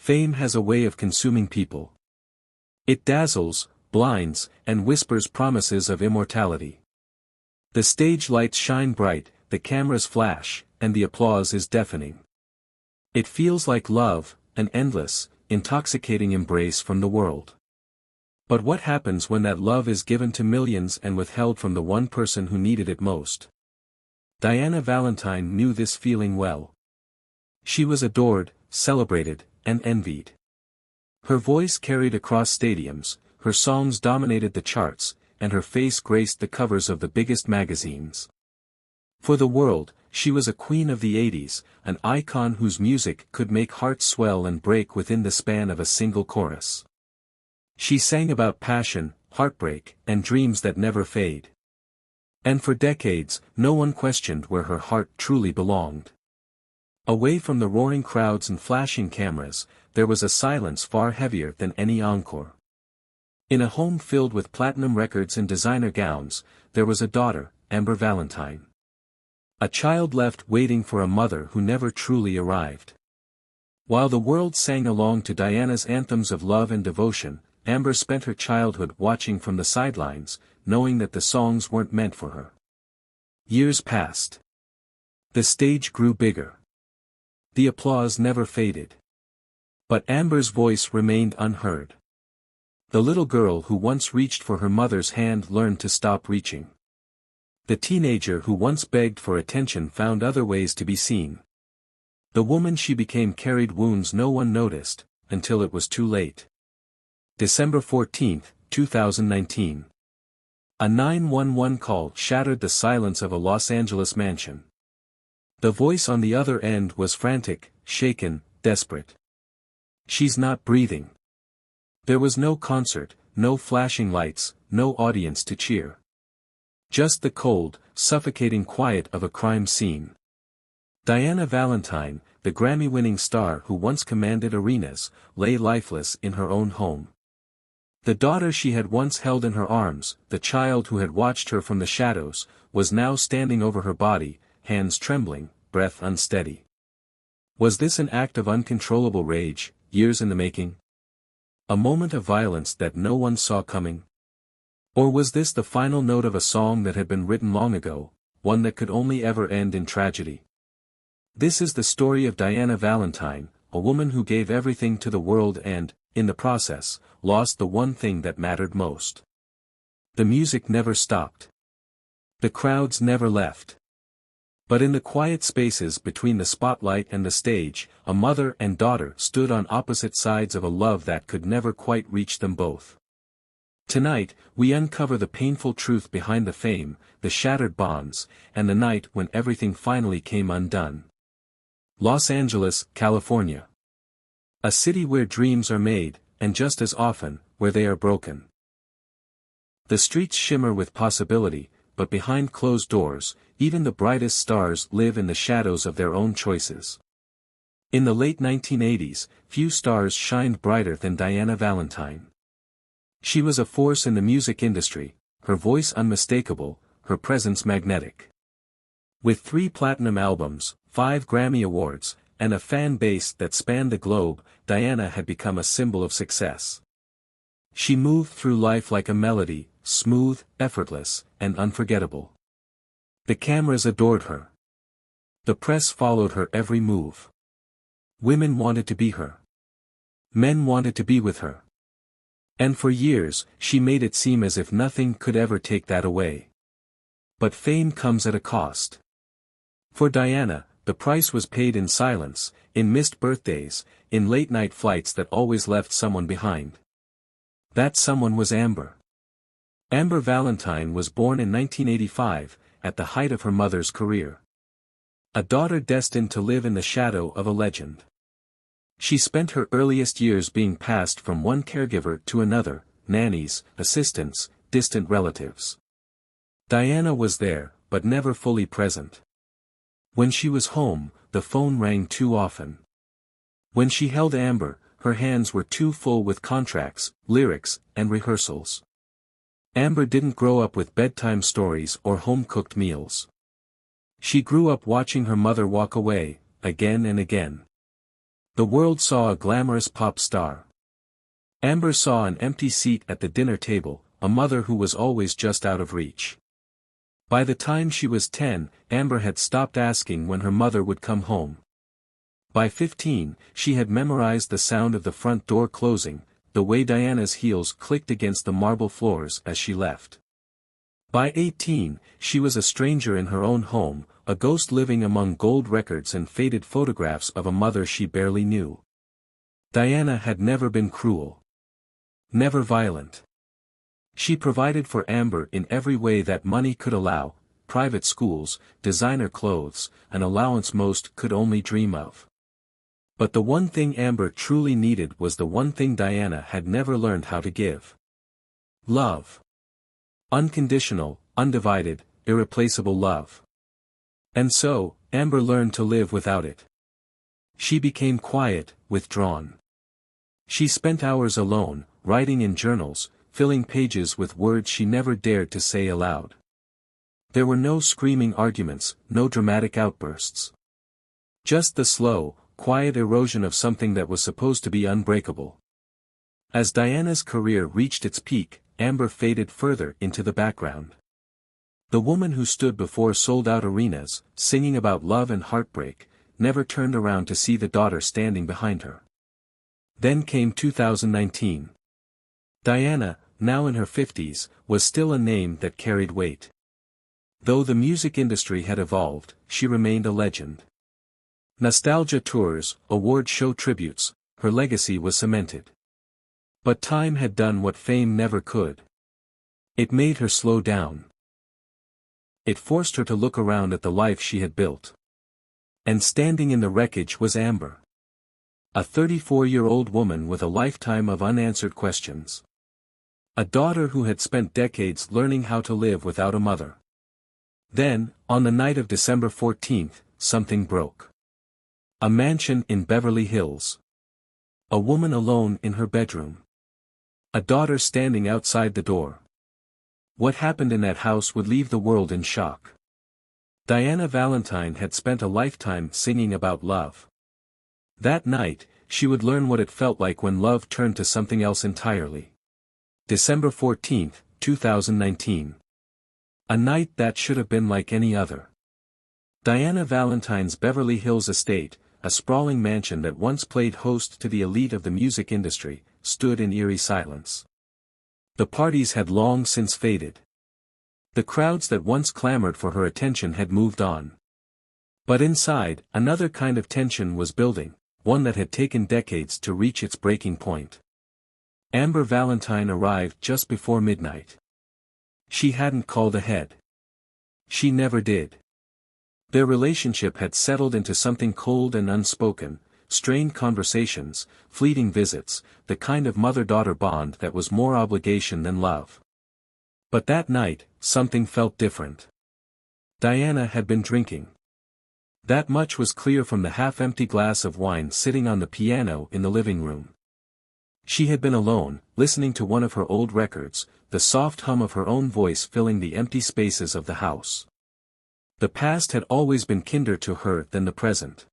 Fame has a way of consuming people. It dazzles, blinds, and whispers promises of immortality. The stage lights shine bright, the cameras flash, and the applause is deafening. It feels like love, an endless, intoxicating embrace from the world. But what happens when that love is given to millions and withheld from the one person who needed it most? Diana Valentine knew this feeling well. She was adored, celebrated, and envied. Her voice carried across stadiums, her songs dominated the charts, and her face graced the covers of the biggest magazines. For the world, she was a queen of the 80s, an icon whose music could make hearts swell and break within the span of a single chorus. She sang about passion, heartbreak, and dreams that never fade. And for decades, no one questioned where her heart truly belonged. Away from the roaring crowds and flashing cameras, there was a silence far heavier than any encore. In a home filled with platinum records and designer gowns, there was a daughter, Amber Valentine. A child left waiting for a mother who never truly arrived. While the world sang along to Diana's anthems of love and devotion, Amber spent her childhood watching from the sidelines, knowing that the songs weren't meant for her. Years passed. The stage grew bigger. The applause never faded. But Amber's voice remained unheard. The little girl who once reached for her mother's hand learned to stop reaching. The teenager who once begged for attention found other ways to be seen. The woman she became carried wounds no one noticed, until it was too late. December 14, 2019. A 911 call shattered the silence of a Los Angeles mansion. The voice on the other end was frantic, shaken, desperate. "She's not breathing." There was no concert, no flashing lights, no audience to cheer. Just the cold, suffocating quiet of a crime scene. Diana Valentine, the Grammy-winning star who once commanded arenas, lay lifeless in her own home. The daughter she had once held in her arms, the child who had watched her from the shadows, was now standing over her body, hands trembling, breath unsteady. Was this an act of uncontrollable rage, years in the making? A moment of violence that no one saw coming? Or was this the final note of a song that had been written long ago, one that could only ever end in tragedy? This is the story of Diana Valentine, a woman who gave everything to the world and, in the process, lost the one thing that mattered most. The music never stopped. The crowds never left. But in the quiet spaces between the spotlight and the stage, a mother and daughter stood on opposite sides of a love that could never quite reach them both. Tonight, we uncover the painful truth behind the fame, the shattered bonds, and the night when everything finally came undone. Los Angeles, California. A city where dreams are made, and just as often, where they are broken. The streets shimmer with possibility, but behind closed doors, even the brightest stars live in the shadows of their own choices. In the late 1980s, few stars shined brighter than Diana Valentine. She was a force in the music industry, her voice unmistakable, her presence magnetic. With 3 platinum albums, 5 Grammy Awards, and a fan base that spanned the globe, Diana had become a symbol of success. She moved through life like a melody, smooth, effortless, and unforgettable. The cameras adored her. The press followed her every move. Women wanted to be her. Men wanted to be with her. And for years, she made it seem as if nothing could ever take that away. But fame comes at a cost. For Diana, the price was paid in silence, in missed birthdays, in late-night flights that always left someone behind. That someone was Amber. Amber Valentine was born in 1985, at the height of her mother's career. A daughter destined to live in the shadow of a legend. She spent her earliest years being passed from one caregiver to another, nannies, assistants, distant relatives. Diana was there, but never fully present. When she was home, the phone rang too often. When she held Amber, her hands were too full with contracts, lyrics, and rehearsals. Amber didn't grow up with bedtime stories or home-cooked meals. She grew up watching her mother walk away, again and again. The world saw a glamorous pop star. Amber saw an empty seat at the dinner table, a mother who was always just out of reach. By the time she was 10, Amber had stopped asking when her mother would come home. By 15, she had memorized the sound of the front door closing, the way Diana's heels clicked against the marble floors as she left. By 18, she was a stranger in her own home, a ghost living among gold records and faded photographs of a mother she barely knew. Diana had never been cruel. Never violent. She provided for Amber in every way that money could allow: private schools, designer clothes, an allowance most could only dream of. But the one thing Amber truly needed was the one thing Diana had never learned how to give. Love. Unconditional, undivided, irreplaceable love. And so, Amber learned to live without it. She became quiet, withdrawn. She spent hours alone, writing in journals, filling pages with words she never dared to say aloud. There were no screaming arguments, no dramatic outbursts. Just the slow, quiet erosion of something that was supposed to be unbreakable. As Diana's career reached its peak, Amber faded further into the background. The woman who stood before sold-out arenas, singing about love and heartbreak, never turned around to see the daughter standing behind her. Then came 2019. Diana, now in her 50s, was still a name that carried weight. Though the music industry had evolved, she remained a legend. Nostalgia tours, award show tributes, her legacy was cemented. But time had done what fame never could. It made her slow down. It forced her to look around at the life she had built. And standing in the wreckage was Amber. A 34-year-old woman with a lifetime of unanswered questions. A daughter who had spent decades learning how to live without a mother. Then, on the night of December 14th, something broke. A mansion in Beverly Hills. A woman alone in her bedroom. A daughter standing outside the door. What happened in that house would leave the world in shock. Diana Valentine had spent a lifetime singing about love. That night, she would learn what it felt like when love turned to something else entirely. December 14, 2019. A night that should have been like any other. Diana Valentine's Beverly Hills estate, a sprawling mansion that once played host to the elite of the music industry, stood in eerie silence. The parties had long since faded. The crowds that once clamored for her attention had moved on. But inside, another kind of tension was building, one that had taken decades to reach its breaking point. Amber Valentine arrived just before midnight. She hadn't called ahead. She never did. Their relationship had settled into something cold and unspoken, strained conversations, fleeting visits, the kind of mother-daughter bond that was more obligation than love. But that night, something felt different. Diana had been drinking. That much was clear from the half-empty glass of wine sitting on the piano in the living room. She had been alone, listening to one of her old records, the soft hum of her own voice filling the empty spaces of the house. The past had always been kinder to her than the present.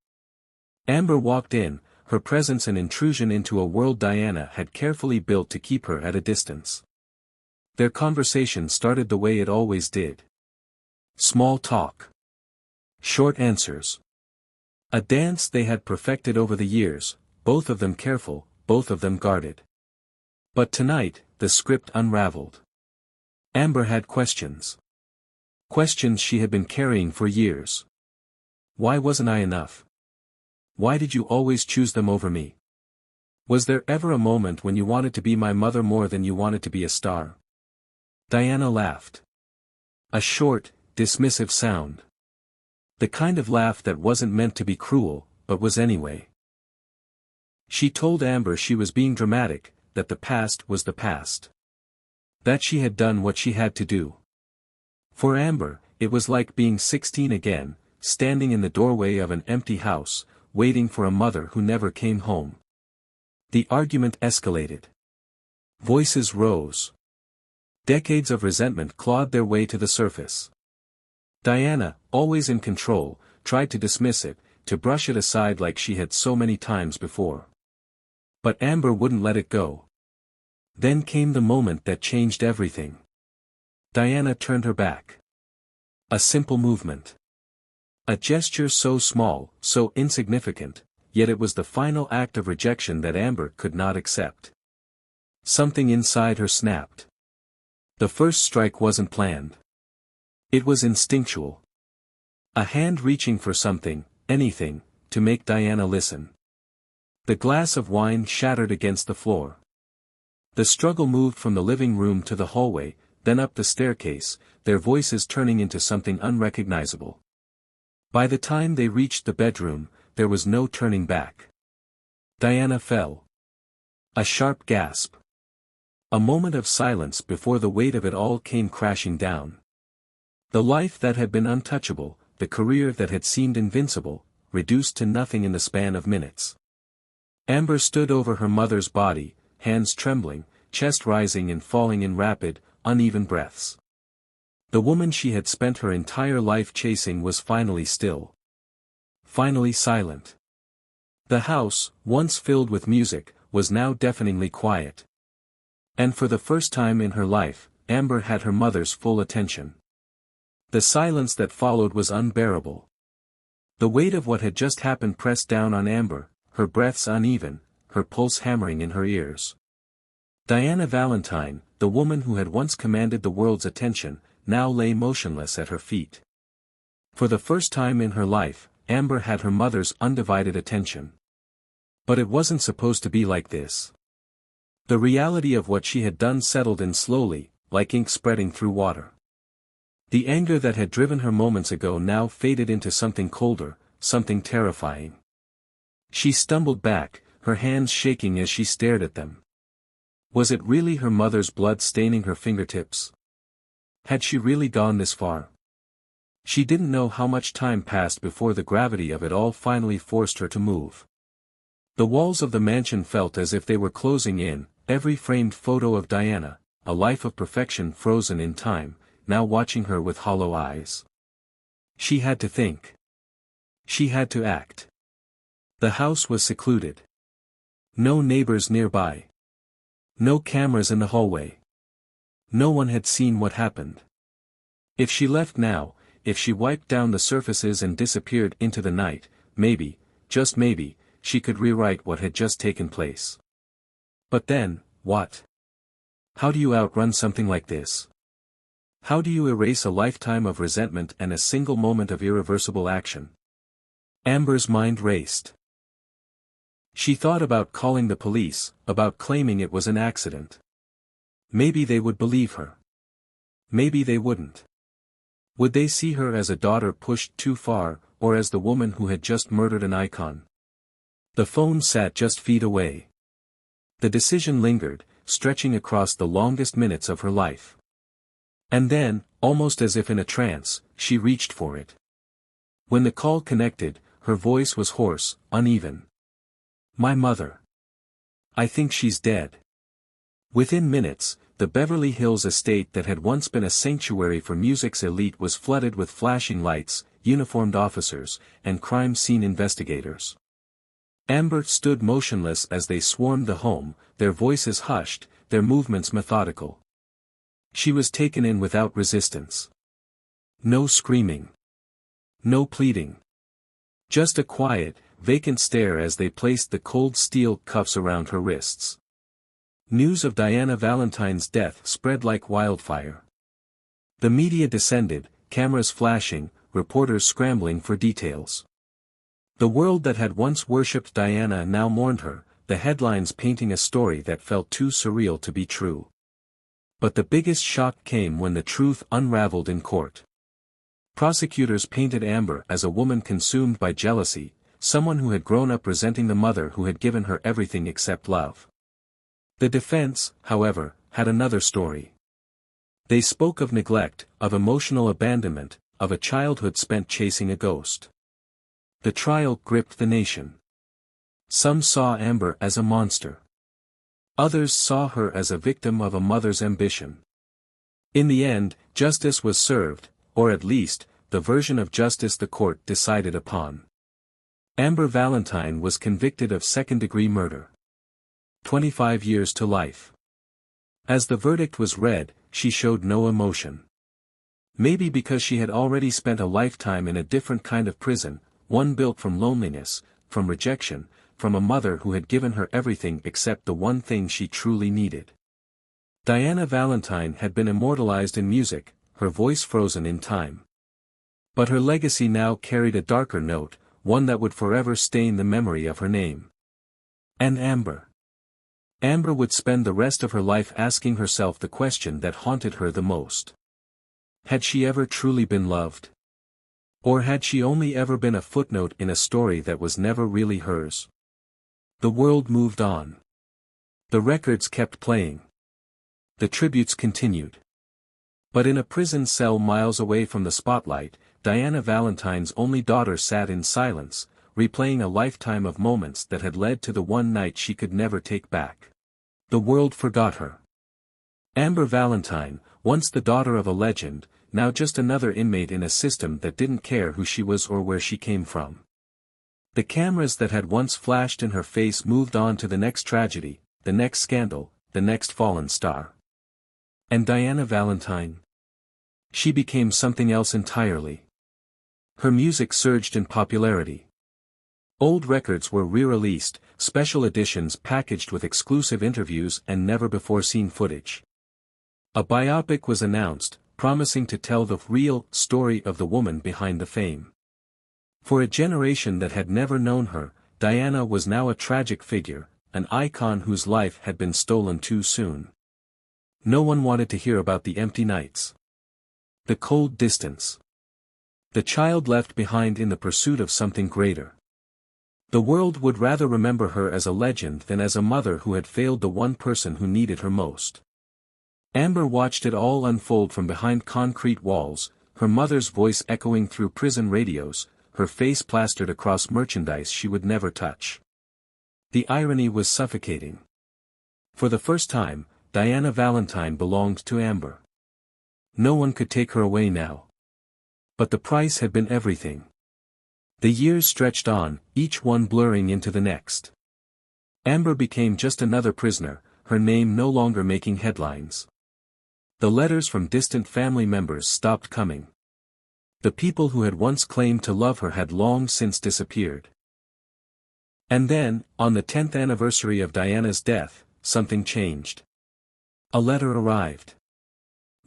Amber walked in, her presence an intrusion into a world Diana had carefully built to keep her at a distance. Their conversation started the way it always did. Small talk. Short answers. A dance they had perfected over the years, both of them careful, both of them guarded. But tonight, the script unraveled. Amber had questions. Questions she had been carrying for years. Why wasn't I enough? Why did you always choose them over me? Was there ever a moment when you wanted to be my mother more than you wanted to be a star? Diana laughed. A short, dismissive sound. The kind of laugh that wasn't meant to be cruel, but was anyway. She told Amber she was being dramatic, that the past was the past. That she had done what she had to do. For Amber, it was like being 16 again, standing in the doorway of an empty house, waiting for a mother who never came home. The argument escalated. Voices rose. Decades of resentment clawed their way to the surface. Diana, always in control, tried to dismiss it, to brush it aside like she had so many times before. But Amber wouldn't let it go. Then came the moment that changed everything. Diana turned her back. A simple movement. A gesture so small, so insignificant, yet it was the final act of rejection that Amber could not accept. Something inside her snapped. The first strike wasn't planned. It was instinctual. A hand reaching for something, anything, to make Diana listen. The glass of wine shattered against the floor. The struggle moved from the living room to the hallway, then up the staircase, their voices turning into something unrecognizable. By the time they reached the bedroom, there was no turning back. Diana fell. A sharp gasp. A moment of silence before the weight of it all came crashing down. The life that had been untouchable, the career that had seemed invincible, reduced to nothing in the span of minutes. Amber stood over her mother's body, hands trembling, chest rising and falling in rapid, uneven breaths. The woman she had spent her entire life chasing was finally still. Finally silent. The house, once filled with music, was now deafeningly quiet. And for the first time in her life, Amber had her mother's full attention. The silence that followed was unbearable. The weight of what had just happened pressed down on Amber, her breaths uneven, her pulse hammering in her ears. Diana Valentine, the woman who had once commanded the world's attention, now lay motionless at her feet. For the first time in her life, Amber had her mother's undivided attention. But it wasn't supposed to be like this. The reality of what she had done settled in slowly, like ink spreading through water. The anger that had driven her moments ago now faded into something colder, something terrifying. She stumbled back, her hands shaking as she stared at them. Was it really her mother's blood staining her fingertips? Had she really gone this far? She didn't know how much time passed before the gravity of it all finally forced her to move. The walls of the mansion felt as if they were closing in, every framed photo of Diana, a life of perfection frozen in time, now watching her with hollow eyes. She had to think. She had to act. The house was secluded. No neighbors nearby. No cameras in the hallway. No one had seen what happened. If she left now, if she wiped down the surfaces and disappeared into the night, maybe, just maybe, she could rewrite what had just taken place. But then, what? How do you outrun something like this? How do you erase a lifetime of resentment and a single moment of irreversible action? Amber's mind raced. She thought about calling the police, about claiming it was an accident. Maybe they would believe her. Maybe they wouldn't. Would they see her as a daughter pushed too far, or as the woman who had just murdered an icon? The phone sat just feet away. The decision lingered, stretching across the longest minutes of her life. And then, almost as if in a trance, she reached for it. When the call connected, her voice was hoarse, uneven. My mother. I think she's dead. Within minutes, the Beverly Hills estate that had once been a sanctuary for music's elite was flooded with flashing lights, uniformed officers, and crime scene investigators. Amber stood motionless as they swarmed the home, their voices hushed, their movements methodical. She was taken in without resistance. No screaming. No pleading. Just a quiet, vacant stare as they placed the cold steel cuffs around her wrists. News of Diana Valentine's death spread like wildfire. The media descended, cameras flashing, reporters scrambling for details. The world that had once worshipped Diana now mourned her, the headlines painting a story that felt too surreal to be true. But the biggest shock came when the truth unraveled in court. Prosecutors painted Amber as a woman consumed by jealousy, someone who had grown up resenting the mother who had given her everything except love. The defense, however, had another story. They spoke of neglect, of emotional abandonment, of a childhood spent chasing a ghost. The trial gripped the nation. Some saw Amber as a monster. Others saw her as a victim of a mother's ambition. In the end, justice was served, or at least, the version of justice the court decided upon. Amber Valentine was convicted of second-degree murder. 25 years to life. As the verdict was read, she showed no emotion. Maybe because she had already spent a lifetime in a different kind of prison, one built from loneliness, from rejection, from a mother who had given her everything except the one thing she truly needed. Diana Valentine had been immortalized in music, her voice frozen in time. But her legacy now carried a darker note, one that would forever stain the memory of her name. And Amber. Amber would spend the rest of her life asking herself the question that haunted her the most. Had she ever truly been loved? Or had she only ever been a footnote in a story that was never really hers? The world moved on. The records kept playing. The tributes continued. But in a prison cell miles away from the spotlight, Diana Valentine's only daughter sat in silence, replaying a lifetime of moments that had led to the one night she could never take back. The world forgot her. Amber Valentine, once the daughter of a legend, now just another inmate in a system that didn't care who she was or where she came from. The cameras that had once flashed in her face moved on to the next tragedy, the next scandal, the next fallen star. And Diana Valentine? She became something else entirely. Her music surged in popularity. Old records were re-released, special editions packaged with exclusive interviews and never-before-seen footage. A biopic was announced, promising to tell the real story of the woman behind the fame. For a generation that had never known her, Diana was now a tragic figure, an icon whose life had been stolen too soon. No one wanted to hear about the empty nights. The cold distance. The child left behind in the pursuit of something greater. The world would rather remember her as a legend than as a mother who had failed the one person who needed her most. Amber watched it all unfold from behind concrete walls, her mother's voice echoing through prison radios, her face plastered across merchandise she would never touch. The irony was suffocating. For the first time, Diana Valentine belonged to Amber. No one could take her away now. But the price had been everything. The years stretched on, each one blurring into the next. Amber became just another prisoner, her name no longer making headlines. The letters from distant family members stopped coming. The people who had once claimed to love her had long since disappeared. And then, on the 10th anniversary of Diana's death, something changed. A letter arrived.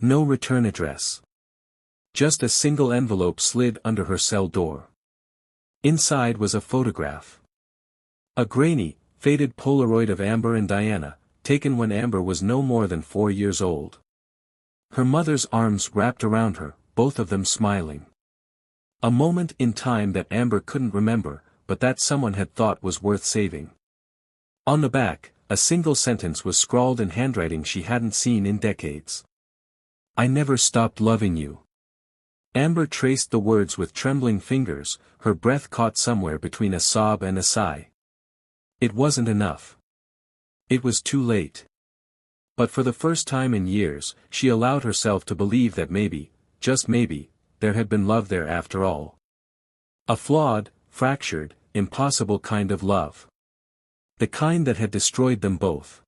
No return address. Just a single envelope slid under her cell door. Inside was a photograph. A grainy, faded Polaroid of Amber and Diana, taken when Amber was no more than 4 years old. Her mother's arms wrapped around her, both of them smiling. A moment in time that Amber couldn't remember, but that someone had thought was worth saving. On the back, a single sentence was scrawled in handwriting she hadn't seen in decades. "I never stopped loving you." Amber traced the words with trembling fingers, her breath caught somewhere between a sob and a sigh. It wasn't enough. It was too late. But for the first time in years, she allowed herself to believe that maybe, just maybe, there had been love there after all. A flawed, fractured, impossible kind of love. The kind that had destroyed them both.